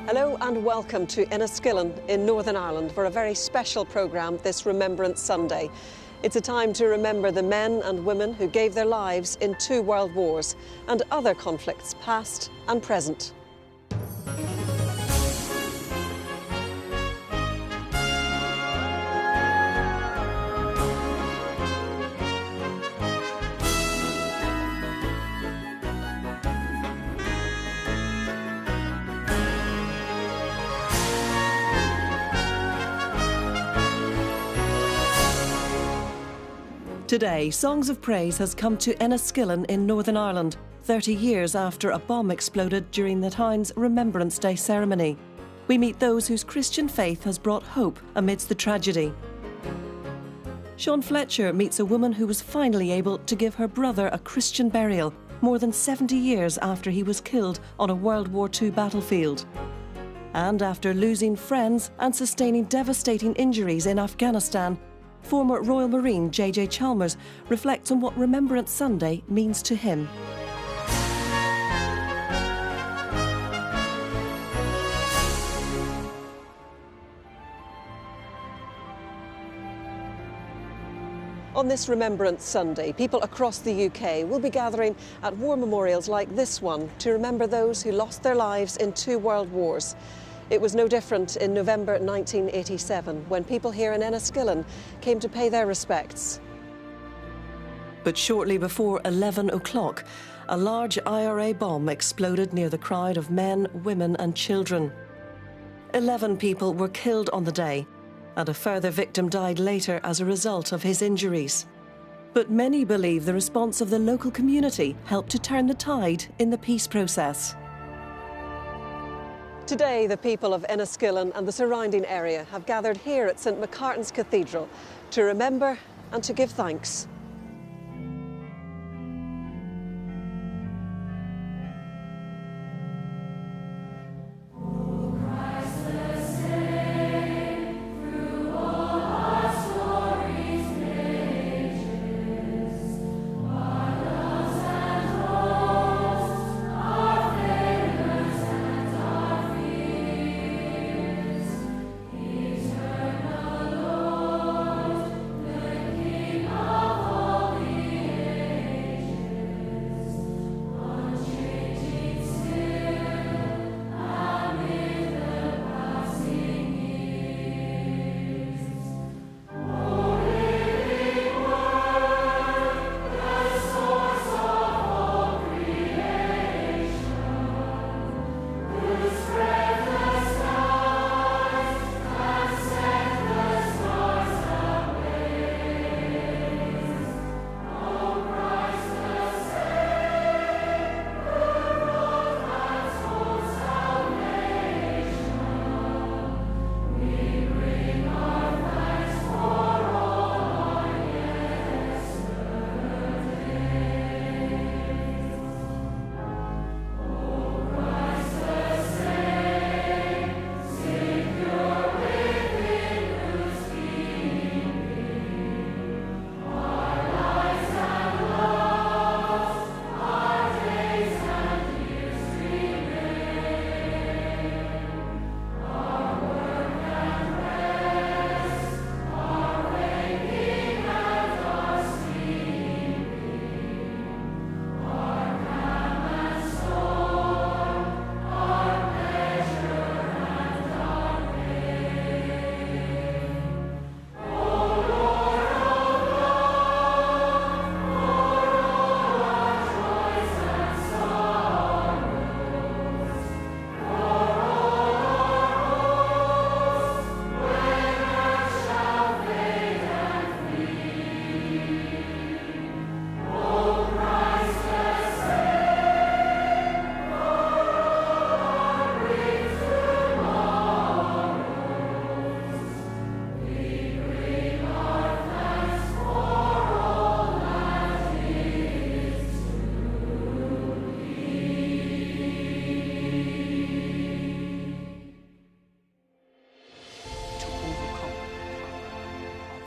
Hello and welcome to Enniskillen in Northern Ireland for a very special programme this Remembrance Sunday. It's a time to remember the men and women who gave their lives in 2 world wars and other conflicts past and present. Today, Songs of Praise has come to Enniskillen in Northern Ireland, 30 years after a bomb exploded during the town's Remembrance Day ceremony. We meet those whose Christian faith has brought hope amidst the tragedy. Sean Fletcher meets a woman who was finally able to give her brother a Christian burial more than 70 years after he was killed on a World War II battlefield. And after losing friends and sustaining devastating injuries in Afghanistan, former Royal Marine J.J. Chalmers reflects on what Remembrance Sunday means to him. On this Remembrance Sunday, people across the UK will be gathering at war memorials like this one to remember those who lost their lives in 2 world wars. It was no different in November 1987 when people here in Enniskillen came to pay their respects. But shortly before 11 o'clock, a large IRA bomb exploded near the crowd of men, women and children. 11 people were killed on the day, and a further victim died later as a result of his injuries. But many believe the response of the local community helped to turn the tide in the peace process. Today, the people of Enniskillen and the surrounding area have gathered here at St Macartin's Cathedral to remember and to give thanks.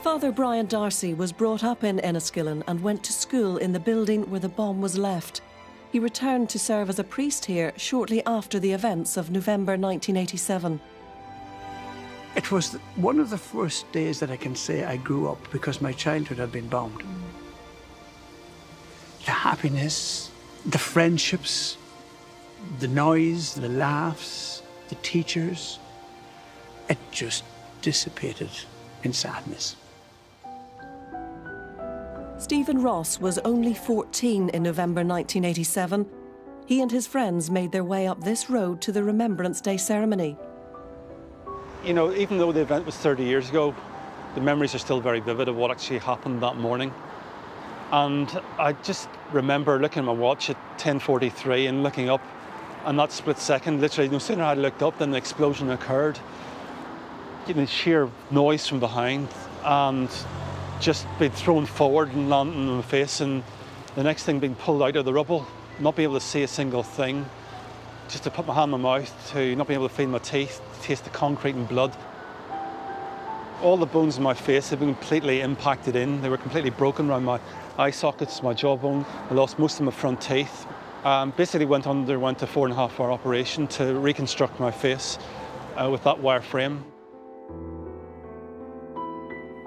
Father Brian Darcy was brought up in Enniskillen and went to school in the building where the bomb was left. He returned to serve as a priest here shortly after the events of November 1987. It was one of the first days that I can say I grew up, because my childhood had been bombed. The happiness, the friendships, the noise, the laughs, the teachers, it just dissipated in sadness. Stephen Ross was only 14 in November 1987. He and his friends made their way up this road to the Remembrance Day ceremony. You know, even though the event was 30 years ago, the memories are still very vivid of what actually happened that morning. And I just remember looking at my watch at 10:43 and looking up, and that split second, literally, no sooner I looked up than the explosion occurred. You know, the sheer noise from behind, and just being thrown forward and landing on my face, and the next thing being pulled out of the rubble, not being able to see a single thing, just to put my hand in my mouth, to not being able to feel my teeth, to taste the concrete and blood. All the bones in my face had been completely impacted in. They were completely broken around my eye sockets, my jawbone. I lost most of my front teeth. Basically underwent a 4.5-hour operation to reconstruct my face with that wire frame.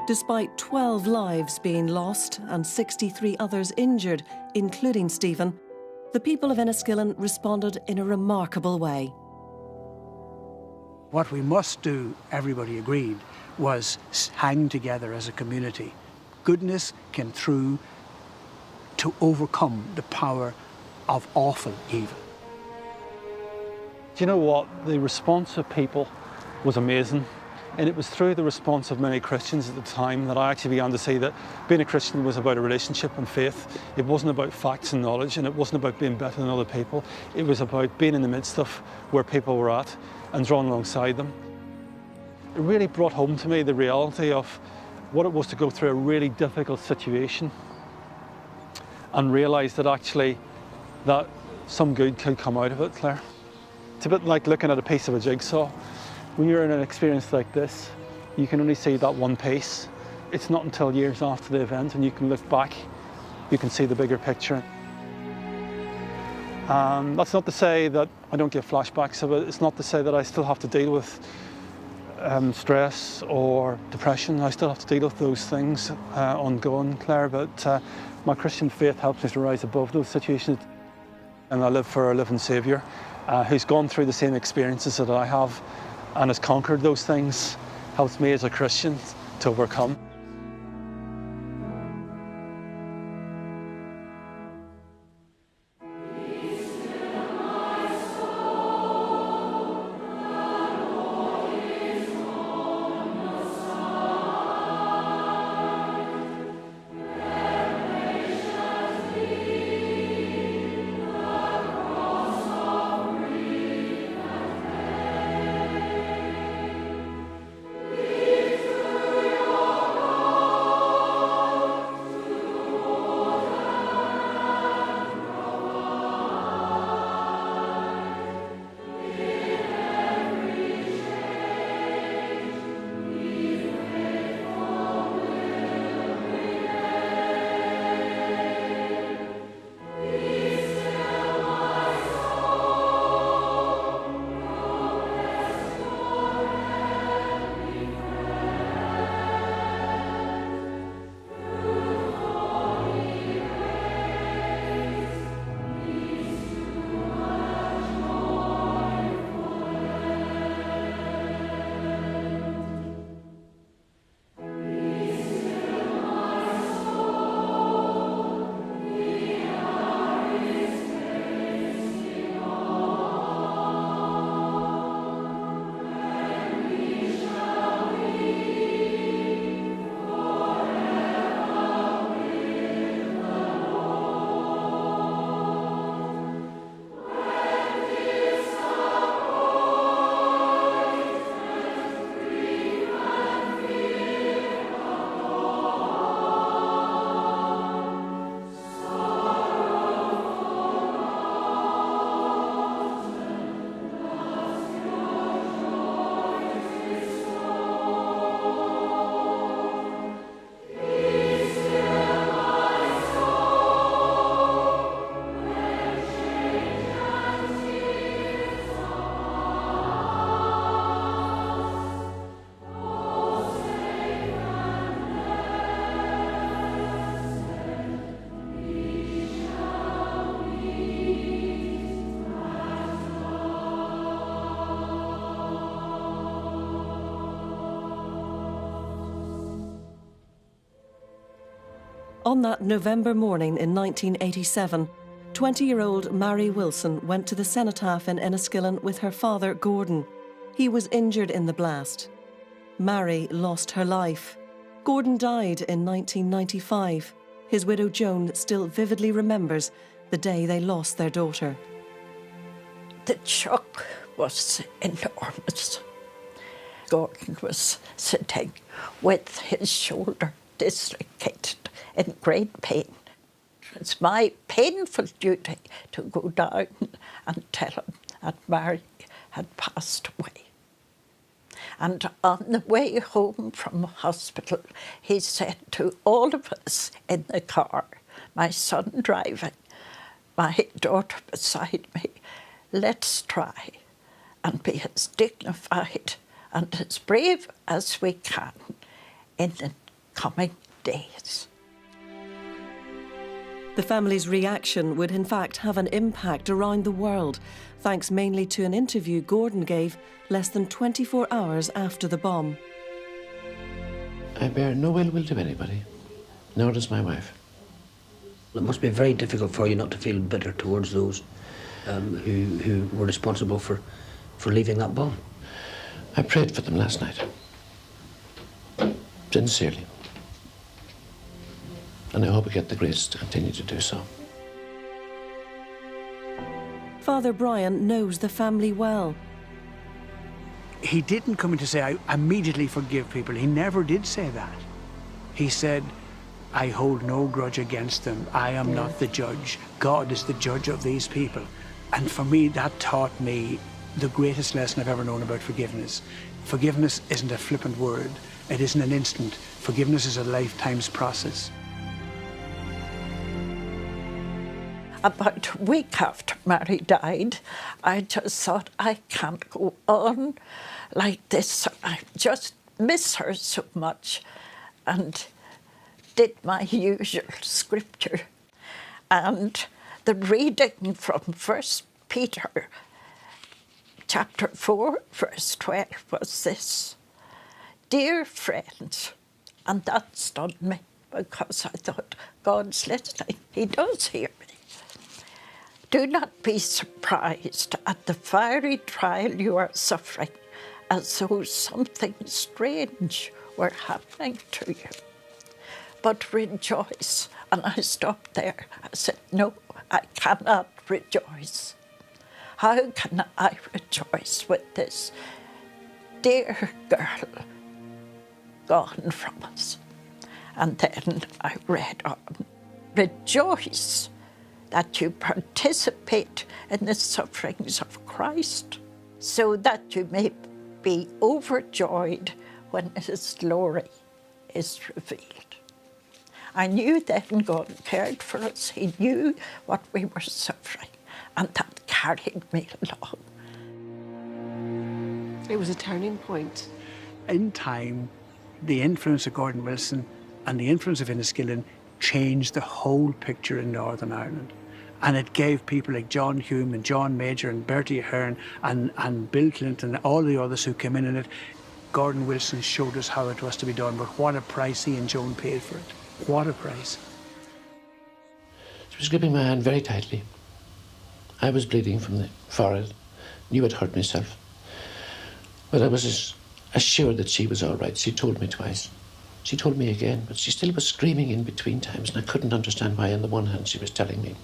Despite 12 lives being lost and 63 others injured, including Stephen, the people of Enniskillen responded in a remarkable way. What we must do, everybody agreed, was hang together as a community. Goodness came through to overcome the power of awful evil. Do you know what? The response of people was amazing. And it was through the response of many Christians at the time that I actually began to see that being a Christian was about a relationship and faith. It wasn't about facts and knowledge, and it wasn't about being better than other people. It was about being in the midst of where people were at and drawn alongside them. It really brought home to me the reality of what it was to go through a really difficult situation and realise that actually that some good could come out of it, Claire. It's a bit like looking at a piece of a jigsaw. When you're in an experience like this, you can only see that one piece. It's not until years after the event and you can look back, you can see the bigger picture. That's not to say that I don't get flashbacks of it. It's not to say that I still have to deal with stress or depression. I still have to deal with those things ongoing, Claire, but my Christian faith helps me to rise above those situations. And I live for a living Saviour who's gone through the same experiences that I have and has conquered those things, helps me as a Christian to overcome. On that November morning in 1987, 20-year-old Mary Wilson went to the cenotaph in Enniskillen with her father, Gordon. He was injured in the blast. Mary lost her life. Gordon died in 1995. His widow Joan still vividly remembers the day they lost their daughter. The shock was enormous. Gordon was sitting with his shoulder dislocated in great pain. It's my painful duty to go down and tell him that Mary had passed away. And on the way home from hospital, he said to all of us in the car, my son driving, my daughter beside me, let's try and be as dignified and as brave as we can in the coming days. The family's reaction would in fact have an impact around the world, thanks mainly to an interview Gordon gave less than 24 hours after the bomb. I bear no ill will to anybody, nor does my wife. It must be very difficult for you not to feel bitter towards those who were responsible for leaving that bomb. I prayed for them last night, sincerely. And I hope I get the grace to continue to do so. Father Brian knows the family well. He didn't come in to say, I immediately forgive people. He never did say that. He said, I hold no grudge against them. I am not the judge. God is the judge of these people. And for me, that taught me the greatest lesson I've ever known about forgiveness. Forgiveness isn't a flippant word. It isn't an instant. Forgiveness is a lifetime's process. About a week after Mary died, I just thought, I can't go on like this. I just miss her so much, and did my usual scripture. And the reading from 1 Peter chapter 4, verse 12 was this: Dear friends, and that stunned me because I thought, God's listening, He does hear me. Do not be surprised at the fiery trial you are suffering, as though something strange were happening to you. But rejoice. And I stopped there. I said, no, I cannot rejoice. How can I rejoice with this dear girl gone from us? And then I read on, rejoice that you participate in the sufferings of Christ, so that you may be overjoyed when His glory is revealed. I knew then God cared for us. He knew what we were suffering, and that carried me along. It was a turning point. In time, the influence of Gordon Wilson and the influence of Enniskillen changed the whole picture in Northern Ireland. And it gave people like John Hume and John Major and Bertie Ahern and Bill Clinton and all the others who came in it. Gordon Wilson showed us how it was to be done, but what a price he and Joan paid for it. What a price. She was gripping my hand very tightly. I was bleeding from the forehead, knew I'd hurt myself. But I was assured that she was all right. She told me twice. She told me again, but she still was screaming in between times, and I couldn't understand why. On the one hand, she was telling me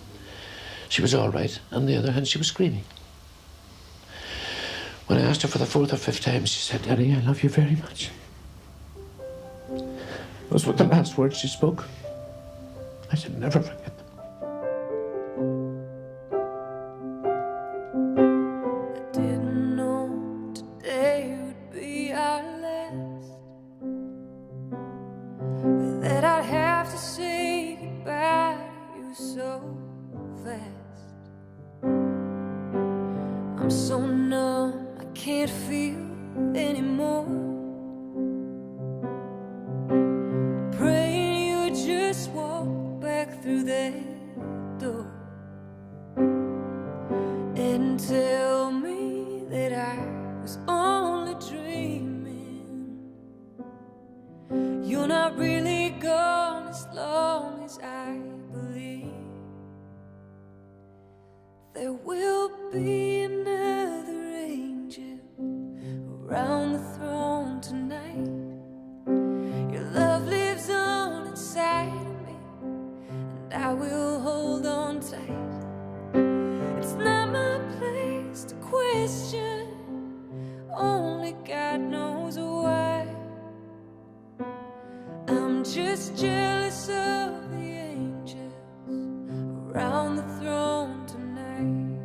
she was all right. On the other hand, she was screaming. When I asked her for the 4th or 5th time, she said, Daddy, I love you very much. Those were the last words she spoke. I should never forget them. I didn't know today would be our last, that I'd have to say goodbye to you so fast. I'm so numb, I can't feel anymore. Praying you would just walk back through that door and tell me that I was only dreaming. You're not really gone as long as be another angel around the throne tonight. Your love lives on inside of me, and I will hold on tight. It's not my place to question, only God knows why. I'm just jealous of the angels around the throne tonight.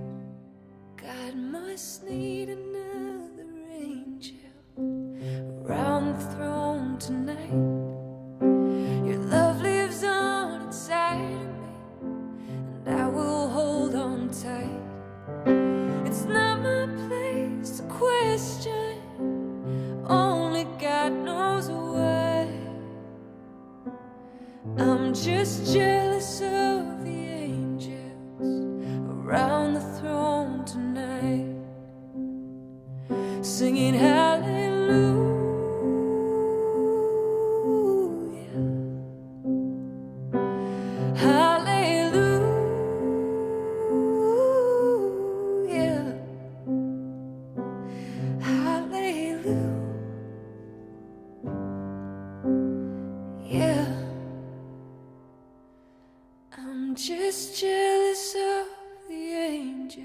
God must need another angel around the throne tonight. Your love lives on inside of me, and I will hold on tight. It's not my place to question, only God knows why. I'm just jealous of the angels around the throne tonight, singing hallelujah, hallelujah, hallelujah. I'm just jealous of the angels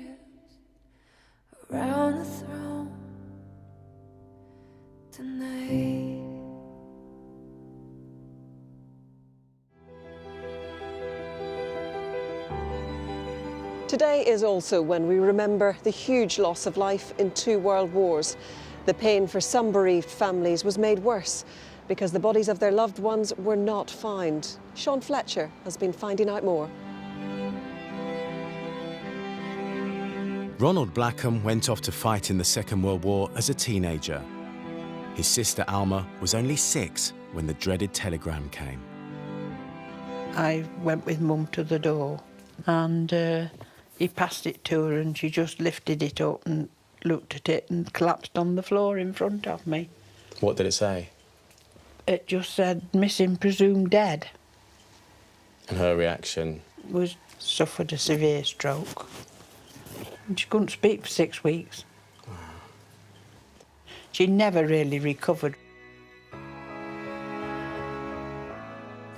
around the throne tonight. Today is also when we remember the huge loss of life in 2 world wars. The pain for some bereaved families was made worse because the bodies of their loved ones were not found. Sean Fletcher has been finding out more. Ronald Blackham went off to fight in the Second World War as a teenager. His sister Alma was only 6 when the dreaded telegram came. I went with Mum to the door and he passed it to her and she just lifted it up and looked at it and collapsed on the floor in front of me. What did it say? It just said, missing, presumed dead. And her reaction? Was suffered a severe stroke. And she couldn't speak for 6 weeks. She never really recovered.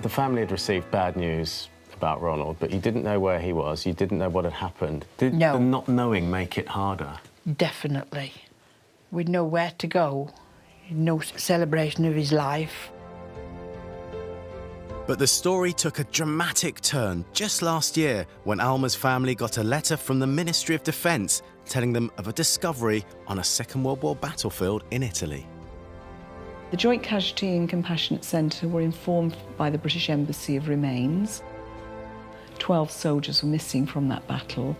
The family had received bad news about Ronald, but you didn't know where he was, you didn't know what had happened. Did No. the not knowing make it harder? Definitely. We'd know where to go. No celebration of his life. But the story took a dramatic turn just last year when Alma's family got a letter from the Ministry of Defence telling them of a discovery on a Second World War battlefield in Italy. The Joint Casualty and Compassionate Centre were informed by the British Embassy of remains. 12 soldiers were missing from that battle.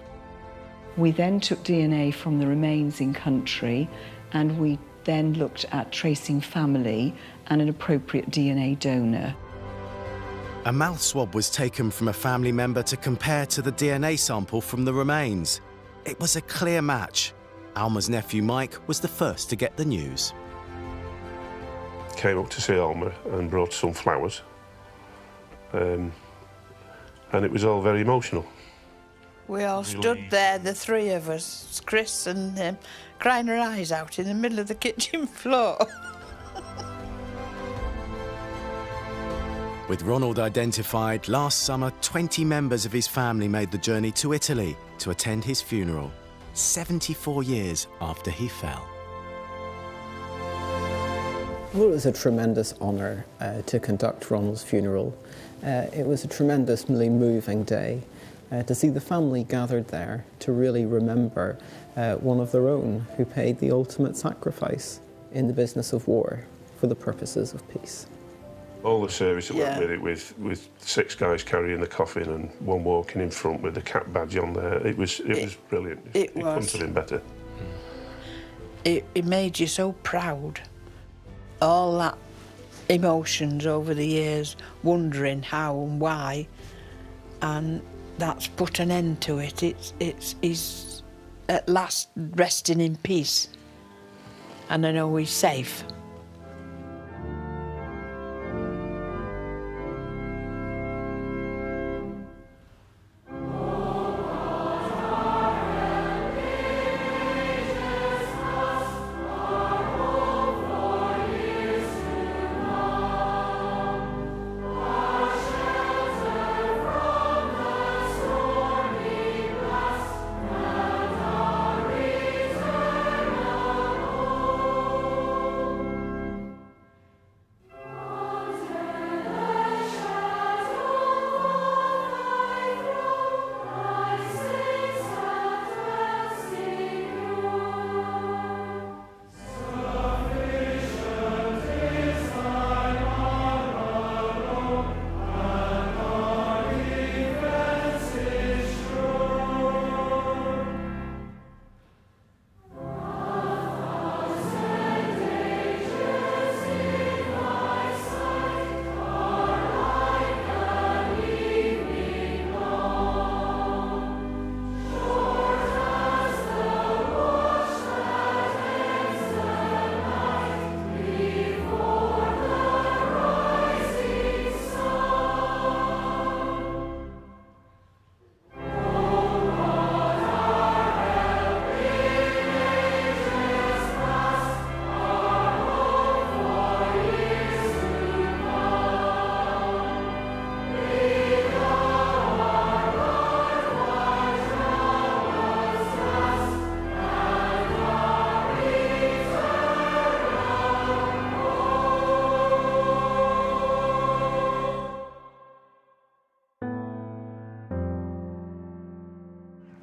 We then took DNA from the remains in country, and we then looked at tracing family and an appropriate DNA donor. A mouth swab was taken from a family member to compare to the DNA sample from the remains. It was a clear match. Alma's nephew Mike was the first to get the news. Came up to see Alma and brought some flowers. And it was all very emotional. We all stood there, the 3 of us, Chris and him, crying our eyes out in the middle of the kitchen floor. With Ronald identified, last summer 20 members of his family made the journey to Italy to attend his funeral, 74 years after he fell. Well, it was a tremendous honour to conduct Ronald's funeral. It was a tremendously moving day to see the family gathered there to really remember one of their own who paid the ultimate sacrifice in the business of war for the purposes of peace. All the service that went with it, with 6 guys carrying the coffin and 1 walking in front with the cap badge on there, it was brilliant. It couldn't have been better. It made you so proud. All that emotions over the years, wondering how and why, and that's put an end to it. He's at last resting in peace, and I know he's safe.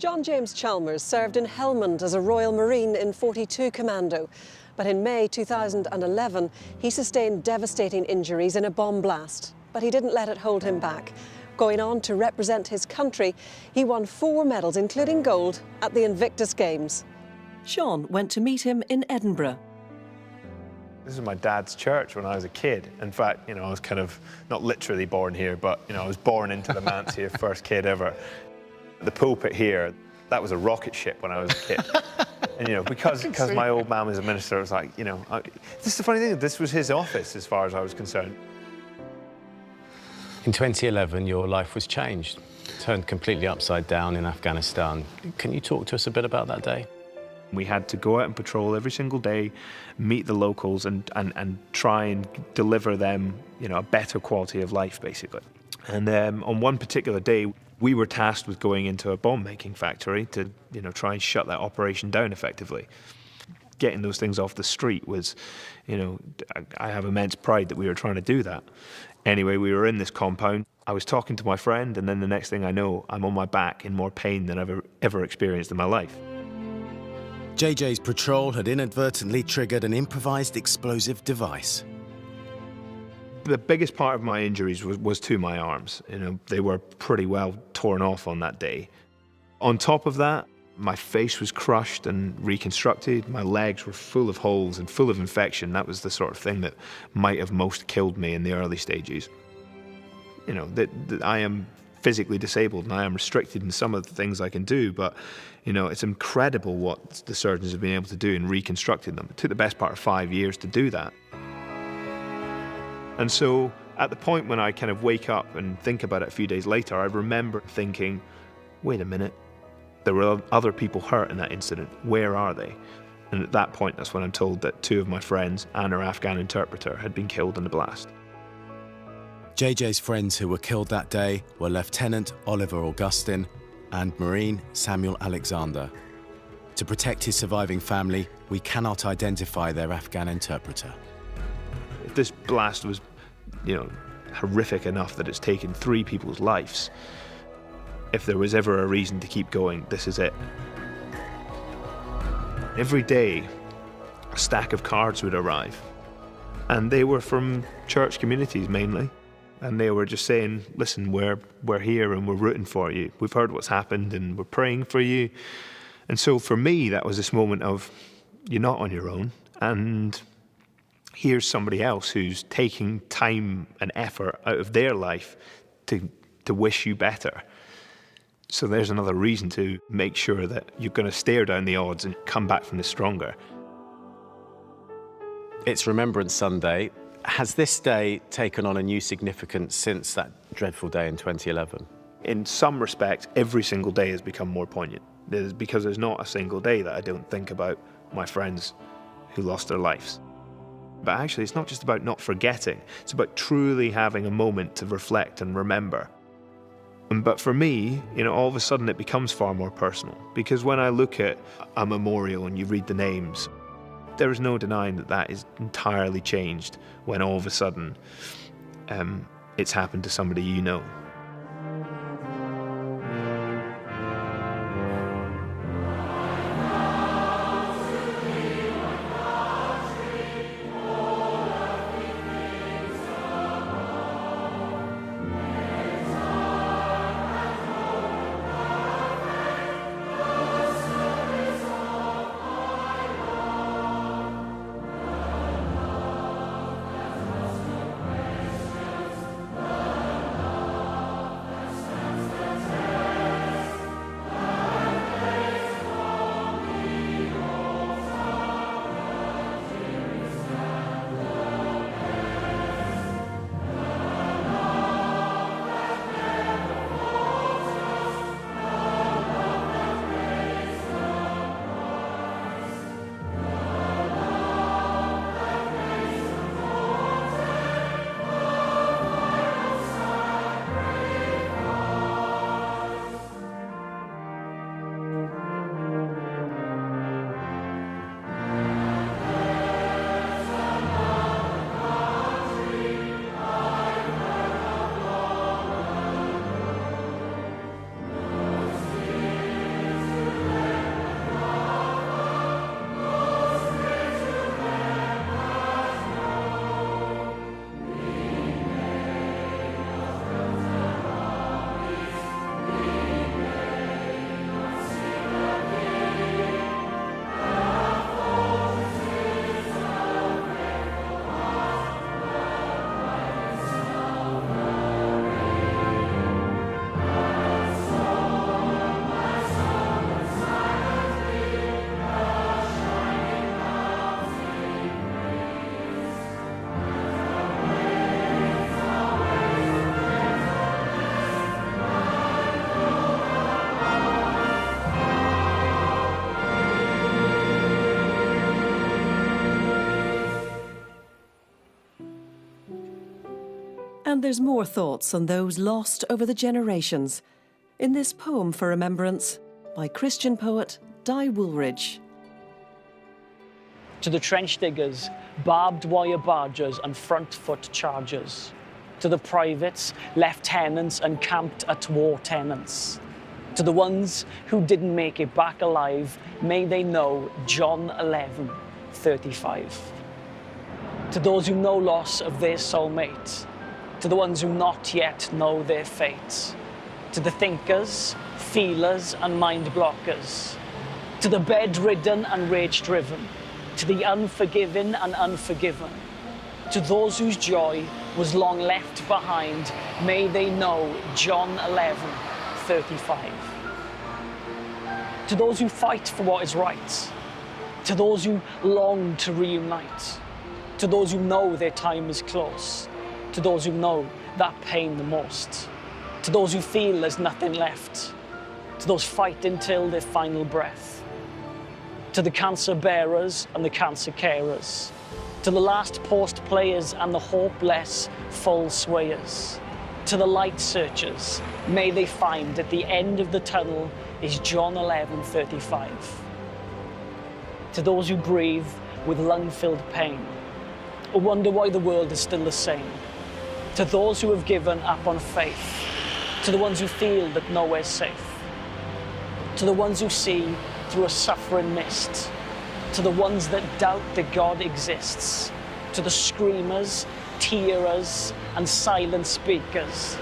John James Chalmers served in Helmand as a Royal Marine in 42 Commando, but in May 2011 he sustained devastating injuries in a bomb blast. But he didn't let it hold him back. Going on to represent his country, he won 4 medals, including gold, at the Invictus Games. Sean went to meet him in Edinburgh. This is my dad's church when I was a kid. In fact, you know, I was kind of not literally born here, but, you know, I was born into the manse here, first kid ever. The pulpit here, that was a rocket ship when I was a kid. And, you know, because my old man was a minister, I was like, you know, this is the funny thing, this was his office as far as I was concerned. In 2011, your life was changed, turned completely upside down in Afghanistan. Can you talk to us a bit about that day? We had to go out and patrol every single day, meet the locals and try and deliver them, you know, a better quality of life, basically. And on one particular day, we were tasked with going into a bomb-making factory to, you know, try and shut that operation down effectively. Getting those things off the street was, you know, I have immense pride that we were trying to do that. Anyway, we were in this compound. I was talking to my friend, and then the next thing I know, I'm on my back in more pain than I've ever experienced in my life. JJ's patrol had inadvertently triggered an improvised explosive device. The biggest part of my injuries was to my arms. You know, they were pretty well torn off on that day. On top of that, my face was crushed and reconstructed. My legs were full of holes and full of infection. That was the sort of thing that might have most killed me in the early stages. You know, that I am physically disabled and I am restricted in some of the things I can do, but, you know, it's incredible what the surgeons have been able to do in reconstructing them. It took the best part of 5 years to do that. And so at the point when I kind of wake up and think about it a few days later, I remember thinking, wait a minute, there were other people hurt in that incident. Where are they? And at that point, that's when I'm told that 2 of my friends and our Afghan interpreter had been killed in the blast. JJ's friends who were killed that day were Lieutenant Oliver Augustin and Marine Samuel Alexander. To protect his surviving family, we cannot identify their Afghan interpreter. If this blast was, you know, horrific enough that it's taken 3 people's lives, if there was ever a reason to keep going, this is it. Every day, a stack of cards would arrive, and they were from church communities mainly, and they were just saying, listen, we're here and we're rooting for you. We've heard what's happened and we're praying for you. And so for me, that was this moment of, you're not on your own, and here's somebody else who's taking time and effort out of their life to wish you better. So there's another reason to make sure that you're going to stare down the odds and come back from this stronger. It's Remembrance Sunday. Has this day taken on a new significance since that dreadful day in 2011? In some respects, every single day has become more poignant. Because there's not a single day that I don't think about my friends who lost their lives. But actually, it's not just about not forgetting. It's about truly having a moment to reflect and remember. But for me, you know, all of a sudden it becomes far more personal. Because when I look at a memorial and you read the names, there is no denying that that is entirely changed when all of a sudden it's happened to somebody you know. And there's more thoughts on those lost over the generations in this poem for remembrance by Christian poet Di Woolridge. To the trench diggers, barbed wire barges and front foot chargers. To the privates, lieutenants and camped at war tenants. To the ones who didn't make it back alive, may they know John 11:35. To those who know loss of their soulmate, to the ones who not yet know their fate, to the thinkers, feelers and mind blockers, to the bedridden and rage-driven, to the unforgiving and unforgiven, to those whose joy was long left behind, may they know John 11:35. To those who fight for what is right, to those who long to reunite, to those who know their time is close, to those who know that pain the most, to those who feel there's nothing left, to those fighting till their final breath, to the cancer bearers and the cancer carers, to the last post players and the hopeless full swayers, to the light searchers, may they find at the end of the tunnel is John 11:35. To those who breathe with lung-filled pain, or wonder why the world is still the same, to those who have given up on faith, to the ones who feel that nowhere's safe, to the ones who see through a suffering mist, to the ones that doubt that God exists, to the screamers, tearers and silent speakers,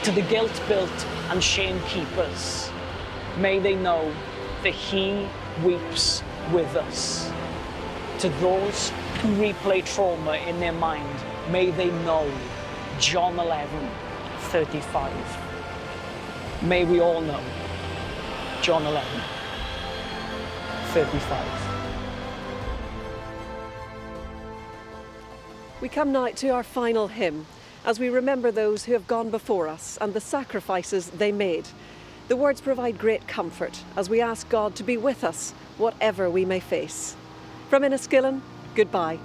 to the guilt-built and shame-keepers, may they know that He weeps with us. To those who replay trauma in their mind, may they know John 11:35. May we all know John 11:35. We come now to our final hymn as we remember those who have gone before us and the sacrifices they made. The words provide great comfort as we ask God to be with us, whatever we may face. From Enniskillen, goodbye.